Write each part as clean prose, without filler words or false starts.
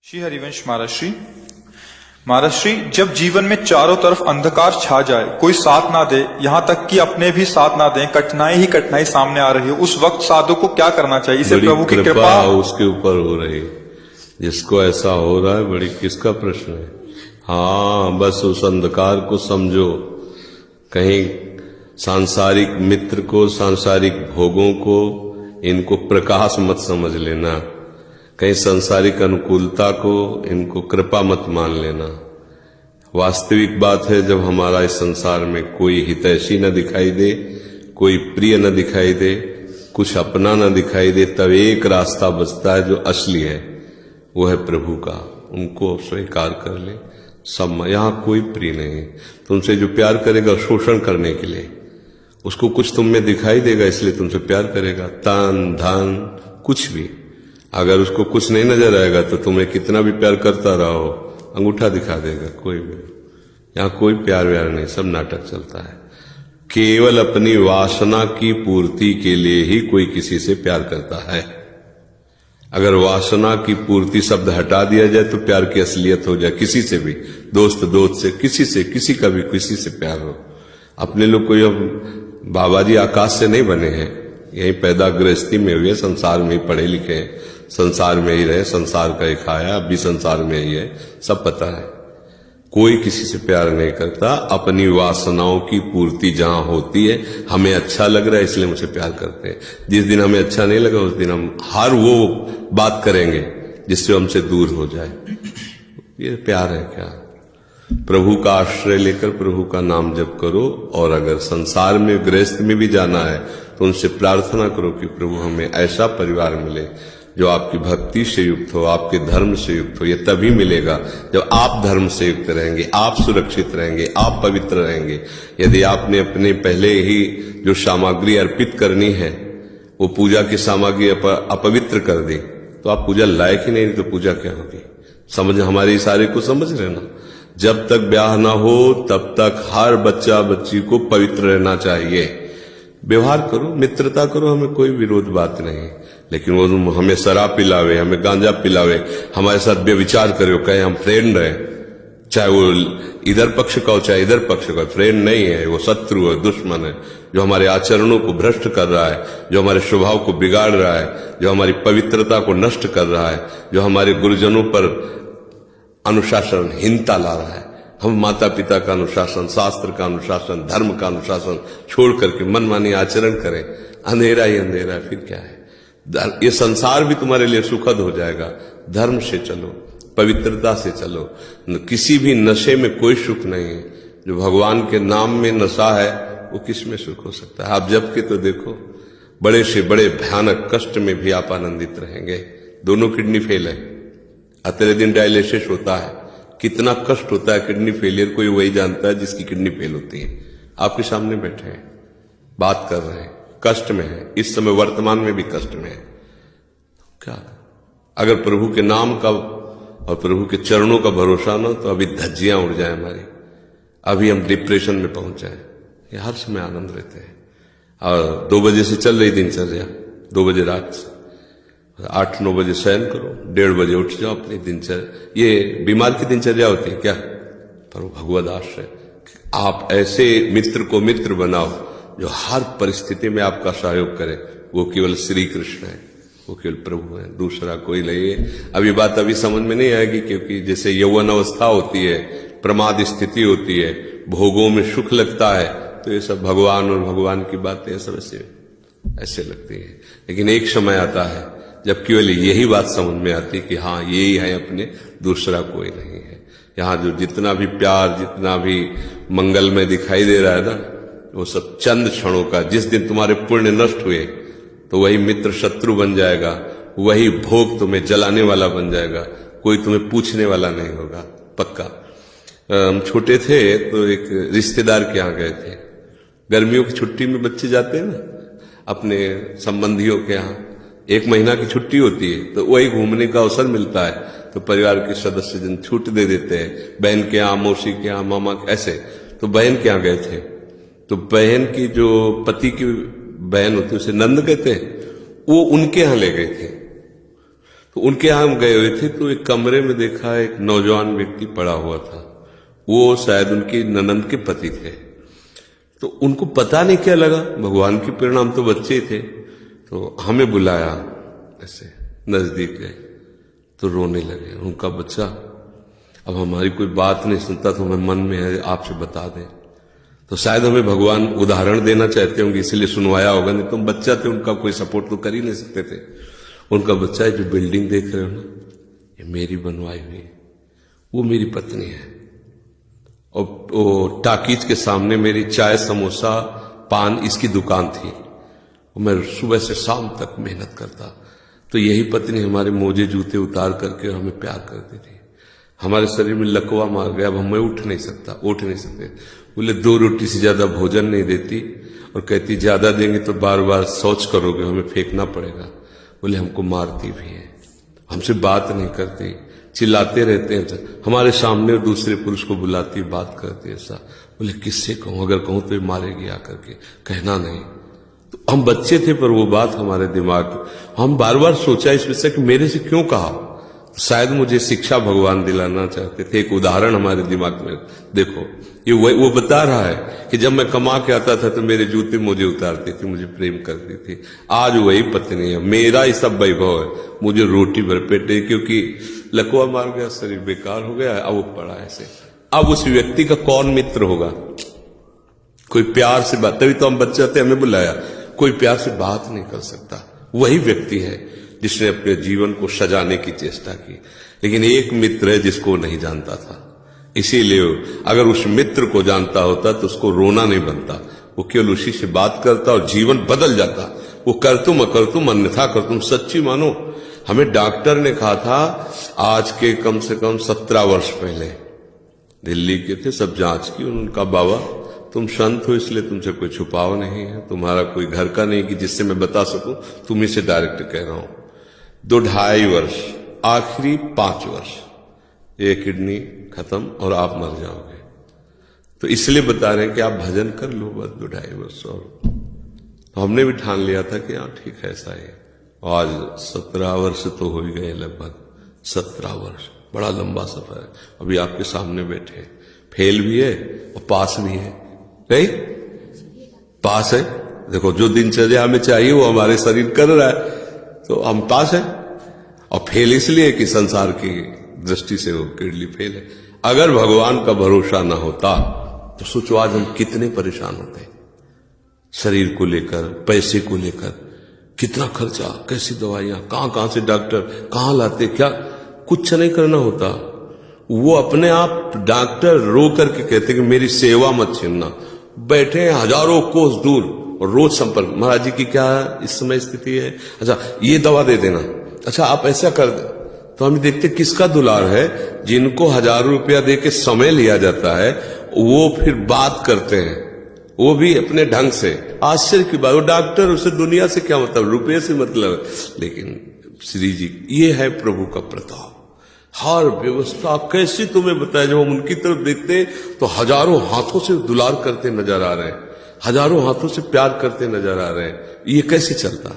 श्री हरिवंश महाराष्ट्री जब जीवन में चारों तरफ अंधकार छा जाए, कोई साथ ना दे, यहाँ तक कि अपने भी साथ ना दें, कठिनाई ही कठिनाई सामने आ रही हो, उस वक्त साधु को क्या करना चाहिए? इसे प्रभु की कृपा उसके ऊपर हो रही है। जिसको ऐसा हो रहा है, बड़ी किसका प्रश्न है? हाँ, बस उस अंधकार को समझो। कहीं सांसारिक मित्र को, सांसारिक भोगों को, इनको प्रकाश मत समझ लेना। कहीं सांसारिक अनुकूलता को, इनको कृपा मत मान लेना। वास्तविक बात है, जब हमारा इस संसार में कोई हितैषी न दिखाई दे, कोई प्रिय न दिखाई दे, कुछ अपना न दिखाई दे, तब एक रास्ता बचता है जो असली है, वो है प्रभु का। उनको स्वीकार कर ले। सब यहां कोई प्रिय नहीं। तुमसे जो प्यार करेगा शोषण करने के लिए, उसको कुछ तुम में दिखाई देगा, इसलिए तुमसे प्यार करेगा। तन धन कुछ भी, अगर उसको कुछ नहीं नजर आएगा तो तुम्हें कितना भी प्यार करता रहो, अंगूठा दिखा देगा। कोई भी यहां कोई प्यार व्यार नहीं, सब नाटक चलता है। केवल अपनी वासना की पूर्ति के लिए ही कोई किसी से प्यार करता है। अगर वासना की पूर्ति शब्द हटा दिया जाए तो प्यार की असलियत हो जाए। किसी से भी, दोस्त से, किसी का भी किसी से प्यार हो। अपने लोग कोई अब बाबा जी आकाश से नहीं बने हैं, यही पैदा गृहस्थी में हुए, संसार में ही पढ़े लिखे हैं, संसार में ही रहे, संसार का ही खाया, अब भी संसार में ही है, सब पता है। कोई किसी से प्यार नहीं करता। अपनी वासनाओं की पूर्ति जहां होती है, हमें अच्छा लग रहा है इसलिए मुझे प्यार करते हैं। जिस दिन हमें अच्छा नहीं लगा, उस दिन हम हर वो बात करेंगे जिससे हमसे दूर हो जाए। ये प्यार है क्या? प्रभु का आश्रय लेकर प्रभु का नाम जप करो। और अगर संसार में गृहस्थ में भी जाना है तो उनसे प्रार्थना करो कि प्रभु हमें ऐसा परिवार मिले जो आपकी भक्ति से युक्त हो, आपके धर्म से युक्त हो। ये तभी मिलेगा जब आप धर्म से युक्त रहेंगे, आप सुरक्षित रहेंगे, आप पवित्र रहेंगे। यदि आपने अपने पहले ही जो सामग्री अर्पित करनी है, वो पूजा की सामग्री अपवित्र कर दी, तो आप पूजा लायक ही नहीं, तो पूजा क्या होगी? समझ, हमारे इशारे को समझ लेना। जब तक ब्याह ना हो तब तक हर बच्चा बच्ची को पवित्र रहना चाहिए। व्यवहार करो, मित्रता करो, हमें कोई विरोध बात नहीं। लेकिन वो हमें शराब पिलावे, हमें गांजा पिलावे, हमारे साथ व्यभिचार करे, कहे हम फ्रेंड रहे, चाहे वो इधर पक्ष का हो चाहे इधर पक्ष का, फ्रेंड नहीं है, वो शत्रु है, दुश्मन है, जो हमारे आचरणों को भ्रष्ट कर रहा है, जो हमारे स्वभाव को बिगाड़ रहा है, जो हमारी पवित्रता को नष्ट कर रहा है, जो हमारे गुरुजनों पर अनुशासनहीनता ला रहा है। हम माता पिता का अनुशासन, शास्त्र का अनुशासन, धर्म का अनुशासन छोड़ करके मनमानी आचरण करें, अंधेरा ही अंधेरा है, फिर क्या है? ये संसार भी तुम्हारे लिए सुखद हो जाएगा। धर्म से चलो, पवित्रता से चलो। किसी भी नशे में कोई सुख नहीं है। जो भगवान के नाम में नशा है, वो किस में सुख हो सकता है? आप जब के तो देखो, बड़े से बड़े भयानक कष्ट में भी आप आनंदित रहेंगे। दोनों किडनी फेल है, अतरे दिन डायलिसिस होता है, कितना कष्ट होता है किडनी फेलियर, कोई वही जानता है जिसकी किडनी फेल होती है। आपके सामने बैठे हैं, बात कर रहे हैं, कष्ट में है, इस समय वर्तमान में भी कष्ट में है। क्या अगर प्रभु के नाम का और प्रभु के चरणों का भरोसा ना, तो अभी धज्जियां उड़ जाए हमारी, अभी हम डिप्रेशन में पहुंच जाए। ये हर समय आनंद रहते हैं। और 2 बजे से चल रही दिनचर्या, 2 बजे रात से 8-9 बजे शयन करो, 1:30 बजे उठ जाओ अपनी दिनचर्या। ये बीमार की दिनचर्या होती है क्या? पर भगवद आश्रय, आप ऐसे मित्र को मित्र बनाओ जो हर परिस्थिति में आपका सहयोग करे। वो केवल श्री कृष्ण है, वो केवल प्रभु है, दूसरा कोई नहीं है। अभी बात अभी समझ में नहीं आएगी, क्योंकि जैसे यौवन अवस्था होती है, प्रमाद स्थिति होती है, भोगों में सुख लगता है, तो ये सब भगवान और भगवान की बातें सब ऐसे लगती है। लेकिन एक समय आता है जब केवल यही बात समझ में आती है कि हाँ, यही है अपने, दूसरा कोई नहीं है। यहाँ जो जितना भी प्यार, जितना भी मंगलमय दिखाई दे रहा है ना, वो सब चंद क्षणों का। जिस दिन तुम्हारे पुण्य नष्ट हुए तो वही मित्र शत्रु बन जाएगा, वही भोग तुम्हें जलाने वाला बन जाएगा, कोई तुम्हें पूछने वाला नहीं होगा, पक्का। हम छोटे थे तो एक रिश्तेदार के यहाँ गए थे। गर्मियों की छुट्टी में बच्चे जाते हैं ना अपने संबंधियों के यहाँ, 1 महीना की छुट्टी होती है, तो वही घूमने का अवसर मिलता है, तो परिवार के सदस्य जन छूट दे देते हैं, बहन के यहाँ, मौसी के यहाँ, मामा ऐसे। तो बहन के यहाँ गए थे, तो बहन की जो पति की बहन होती है, उसे नंद कहते हैं, वो उनके यहाँ ले गए थे। तो उनके यहाँ हम गए हुए थे, तो एक कमरे में देखा एक नौजवान व्यक्ति पड़ा हुआ था। वो शायद उनकी ननंद के पति थे। तो उनको पता नहीं क्या लगा, भगवान की प्रेरणा, हम तो बच्चे थे, तो हमें बुलाया, ऐसे नजदीक गए तो रोने लगे। उनका बच्चा अब हमारी कोई बात नहीं सुनता, तो हमें मन में है आपसे बता दें। तो शायद हमें भगवान उदाहरण देना चाहते होंगे, इसलिए सुनवाया होगा, नहीं तो बच्चा थे, उनका कोई सपोर्ट तो कर ही नहीं सकते थे। उनका बच्चा है, जो बिल्डिंग देख रहे हो ना, ये मेरी बनवाई हुई है, वो मेरी पत्नी है, और वो टाकीज के सामने मेरी चाय समोसा पान इसकी दुकान थी, मैं सुबह से शाम तक मेहनत करता। तो यही पत्नी हमारे मोजे जूते उतार करके हमें प्यार करती थी। हमारे शरीर में लकवा मार गया, अब हमें उठ नहीं सकते। बोले 2 रोटी से ज्यादा भोजन नहीं देती, और कहती ज्यादा देंगे तो बार बार शौच करोगे, हमें फेंकना पड़ेगा। बोले हमको मारती भी है, हमसे बात नहीं करती, चिल्लाते रहते हैं, हमारे सामने दूसरे पुरुष को बुलाती, बात करती ऐसा। बोले किससे कहूं, अगर कहूं तो ये मारेगी आकर के, कहना नहीं। तो हम बच्चे थे, पर वो बात हमारे दिमाग, हम बार बार सोचा इस विषय कि मेरे से क्यों कहा। शायद मुझे शिक्षा भगवान दिलाना चाहते थे, एक उदाहरण हमारे दिमाग में। देखो ये वो बता रहा है कि जब मैं कमा के आता था तो मेरे जूते मुझे उतारती थी, मुझे प्रेम करती थी। आज वही पत्नी है, मेरा ही सब वैभव है, मुझे रोटी भर पेटे, क्योंकि लकवा मार गया, शरीर बेकार हो गया, अब वो पड़ा ऐसे। अब उस व्यक्ति का कौन मित्र होगा? कोई प्यार से बात, तभी तो हम बच्चे थे, हमें बुलाया, कोई प्यार से बात नहीं कर सकता। वही व्यक्ति है जिसने अपने जीवन को सजाने की चेष्टा की। लेकिन एक मित्र है जिसको नहीं जानता था, इसीलिए अगर उस मित्र को जानता होता तो उसको रोना नहीं बनता, वो केवल उसी से बात करता और जीवन बदल जाता। वो कर तुम अकर तुम अन्यथा कर तुम, सच्ची मानो। हमें डॉक्टर ने कहा था आज के कम से कम 17 वर्ष पहले, दिल्ली के थे, सब जांच की, उनका बाबा तुम संत हो इसलिए तुमसे कोई छुपाव नहीं है, तुम्हारा कोई घर का नहीं कि जिससे मैं बता सकूं, तुम्ही से डायरेक्ट कह रहा हूं। 2-2.5 वर्ष, आखिरी 5 वर्ष, ये किडनी खत्म और आप मर जाओगे। तो इसलिए बता रहे हैं कि आप भजन कर लो बस 2-2.5 वर्ष और। तो हमने भी ठान लिया था कि हाँ ठीक है ऐसा है। आज 17 वर्ष तो हो ही गए, लगभग 17 वर्ष, बड़ा लंबा सफर है। अभी आपके सामने बैठे हैं, फेल भी है और पास भी है, नहीं पास है। देखो जो दिनचर्या हमें चाहिए वो हमारे शरीर कर रहा है, तो हम पास है। और फेल इसलिए कि संसार की दृष्टि से वो किडनी फेल है। अगर भगवान का भरोसा ना होता तो सोचो आज हम कितने परेशान होते, शरीर को लेकर, पैसे को लेकर, कितना खर्चा, कैसी दवाइयां, कहां से डॉक्टर कहां लाते, क्या कुछ नहीं करना होता। वो अपने आप डॉक्टर रो करके कहते कि मेरी सेवा मत छीनना। बैठे हैं हजारों कोस दूर और रोज संपर्क, महाराज जी की क्या इस समय स्थिति है, अच्छा ये दवा दे देना, अच्छा आप ऐसा कर दे। तो हम देखते किसका दुलार है, जिनको हजारों रुपया दे के समय लिया जाता है, वो फिर बात करते हैं, वो भी अपने ढंग से। आश्चर्य की बात, वो डॉक्टर, उसे दुनिया से क्या मतलब, रुपये से मतलब। लेकिन श्री जी, ये है प्रभु का प्रताप। हर व्यवस्था कैसी तुम्हें बताया, जब हम उनकी तरफ देखते हैं तो हजारों हाथों से दुलार करते नजर आ रहे हैं, हजारों हाथों से प्यार करते नजर आ रहे हैं। ये कैसे चलता?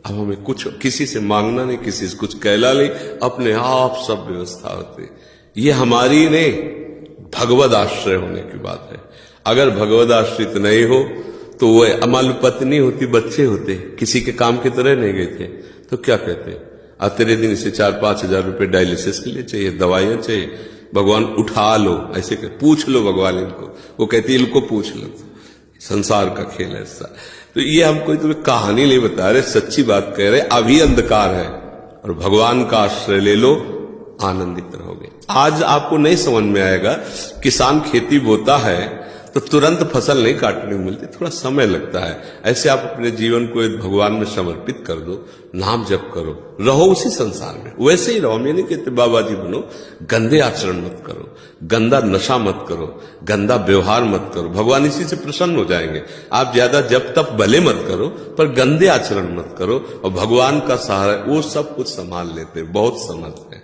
अब हमें कुछ किसी से मांगना नहीं, किसी से कुछ कहला नहीं, अपने आप सब व्यवस्था होती। ये हमारी नहीं, भगवद आश्रय होने की बात है। अगर भगवद आश्रित नहीं हो तो वो अमल पत्नी होती, बच्चे होते, किसी के काम की तरह नहीं गए थे, तो क्या कहते, तेरे दिन से 4-5 हजार रुपए डायलिसिस के लिए चाहिए, दवाइयां चाहिए, भगवान उठा लो, ऐसे पूछ लो भगवान इनको, वो कहती है इनको पूछ लो। संसार का खेल है ऐसा। तो ये हम कोई तुम्हें कहानी नहीं बता रहे, सच्ची बात कह रहे। अभी अंधकार है और भगवान का आश्रय ले लो, आनंदित रहोगे। आज आपको नहीं समझ में आएगा, किसान खेती बोता है तो तुरंत फसल नहीं काटने को मिलती, थोड़ा समय लगता है। ऐसे आप अपने जीवन को भगवान में समर्पित कर दो, नाम जप करो, रहो उसी संसार में, वैसे ही रहो। मैं नहीं कहते बाबा जी बनो, गंदे आचरण मत करो, गंदा नशा मत करो, गंदा व्यवहार मत करो, भगवान इसी से प्रसन्न हो जाएंगे। आप ज्यादा जब तक भले मत करो, पर गंदे आचरण मत करो, और भगवान का सहारा वो सब कुछ संभाल लेते, बहुत समर्थ है।